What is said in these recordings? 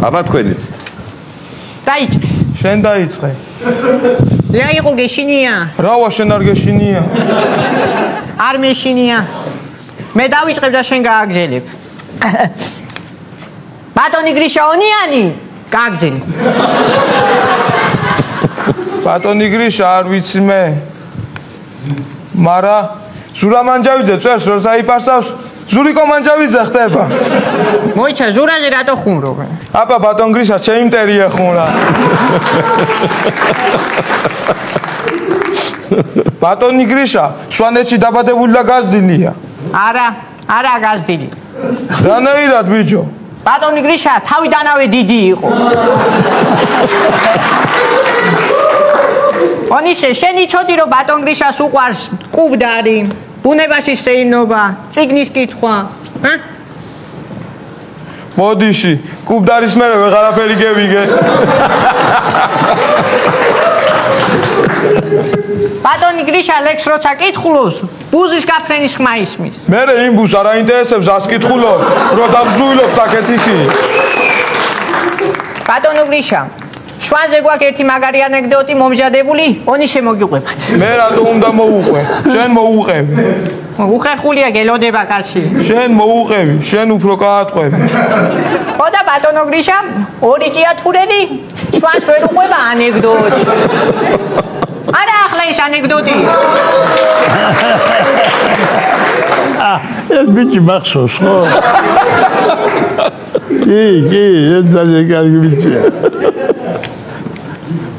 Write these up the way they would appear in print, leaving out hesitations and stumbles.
აბა თქვენიც. დაიწყე. შენ დაიწყე. რა იყო გეშინია? რავა შენ არ გეშინია? არ მეშინია. მე დავიწყებ და შენ გააგზელებ. ბატონი გრიშაონიანი გააგზელებ. ბატონი გრიშა არ ვიცი მე. მარა ზურა მანჯავიძე წერს რომ საიფარსავს ზურიკო მანჯავიძე ხდება. მოიცა ზურაზე რატო ხუმრობ? აბა ბატონ გრიშა ჩემი მტერია ხუმრა. ბატონი გრიშა სვანეთში დაბადებული და გაზრდილია. არა გაზრდილი. რანაირად ბიჭო? ბატონი გრიშა თავიდანავე დიდი იყო. ონისე შენი ცოდი რომ ბატონ გრიშას უყვარს კუბდარი, ბუნებაში შეინობა, წიგნის კითხვა, ჰა? მოდიში, კუბდარის მერე ვეღარაფერი გევიგე. ბატონი გრიშა ლექს როცა კითხულობს, ბუზის გაფრენის ხმა ისმის. მერე იმ ბუს არ აინტერესებს ას კითხულობს, რომ დაბზუილობს აქეთიქი. ბატონო გრიშა შვანზე გვაქვს ერთი მაგარი ანეკდოტი მომჟადებული, ონისე მოგიყვებათ. მე რატო უნდა მოუყვე? შენ მოუყევი. უხერხულია გელოდება კაცი. შენ მოუყევი, შენ უფრო გაატყვევი. ხოდა ბატონო გრიშა, ორი ჭიათურელი შვანს ვერ უყვება ანეკდოტს. არა ახლა ის ანეკდოტი. ეს ბიჭი მახსოვს ხო? კი, ეს ძალიან კარგი ბიჭია.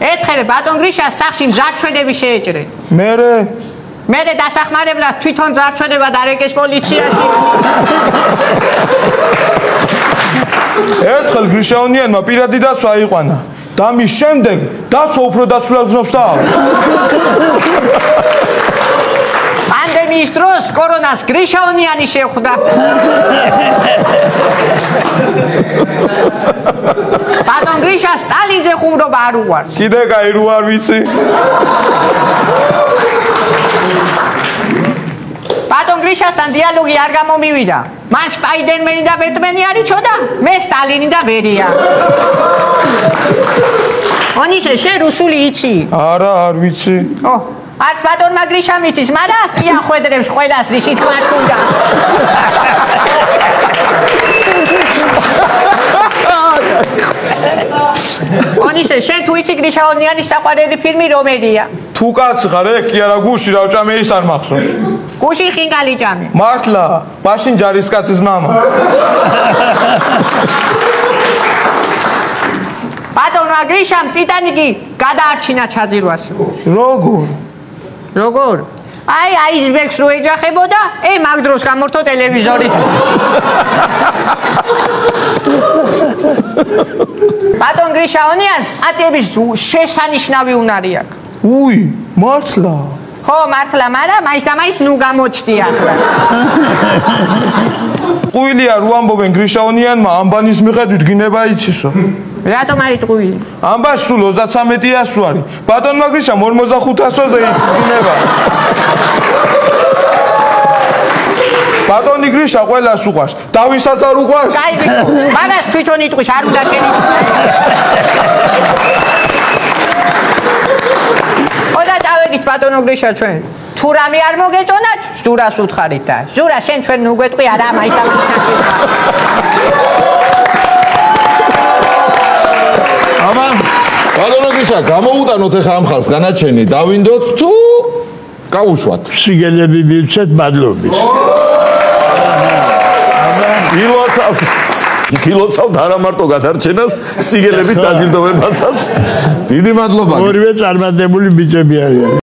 ერთხელ ბატონ გრიშას სახში მძარცველები შეეჭრნენ. მერე დასახმარებლად თვითონ მძარცველება დარეკეს პოლიციაში. ერთხელ გრიშაონიანმა პირადი დაცვა აიყვანა. და მის შემდეგ დაცვა უფრო დაცვლად გზნობს თავს. პანდემიის დროს კორონას გრიშაონიანი შეხვდა. ბატონ გრიშა სტალინზე ხუმრობა არ უყვარს. კიდე კაი რო არ ვიცი. ბატონ გრიშასთან დიალოგი არ გამომივიდა. მან სპაიდერმენი და ბეტმენი არ იცოდა, მე სტალინი და ბერია. ონისე შენ რუსული იცი? არა, არ ვიცი. არც ბატონმა გრიშამ იცის, მაგრამ კი ახვედრებს ყველას რისი თქმაც უნდა. ონისე შენ თუ იცი გრიშაონიანის საყვარელი ფილმი რომელია? თუ კაცი ხარ, კი არა გუში რა ვჭამე ის არ მახსოვს. გუში ხინგალი ჭამე. მართლა, მაშინ ჯარისკაცის მამა. ბატონმა გრიშამ ტიტანიკი გადაარჩინა ჩაძირვას. როგორ? აი აიზბერგს რო ეჯახებოდა, მაგ დროს გამორთო ტელევიზორი. ბატონ გრიშაონიანს პატიების შესანიშნავი უნარი აქვს. უი, მართლა? ხო, მართლა, მაგრამ მაინც და მაინც ნუ გამოჩდი ახლა. ყუილია რო ამბობენ გრიშაონიანმა ამბანის მიხედვით გინება იცისო. რატომ არის ტყუილი? ამბას სულ 33 ვარი. ბატონმა გრიშამ 45-ზე იცის გინება. ბატონი გრიშა ყველას უყვარს. დავისაც არ უყვარს? კაი ბიჭო, მაგას თვითონ იტყვის, არ უნდა შენი. ხოდა წავედით ბატონო გრიშა ჩვენ. თუ რამე არ მოგეწონათ, ზურას უთხარით და ზურა შენ ჩვენ ნუ გვეტყვი არა მაინც და მაინც საჭიროა. ბატონო გრიშა, გამოუტანოთ ახლა ამ ხალხს განაჩენი, დავინდოთ თუ გაუშვათ. სიგელები მივცეთ მადლობის. გილოცავთ არა მარტო გადარჩენას, სიგელებით დაჯილდოვებასაც. დიდი მადლობა. ორივე წარმატებული ბიჭები არიან.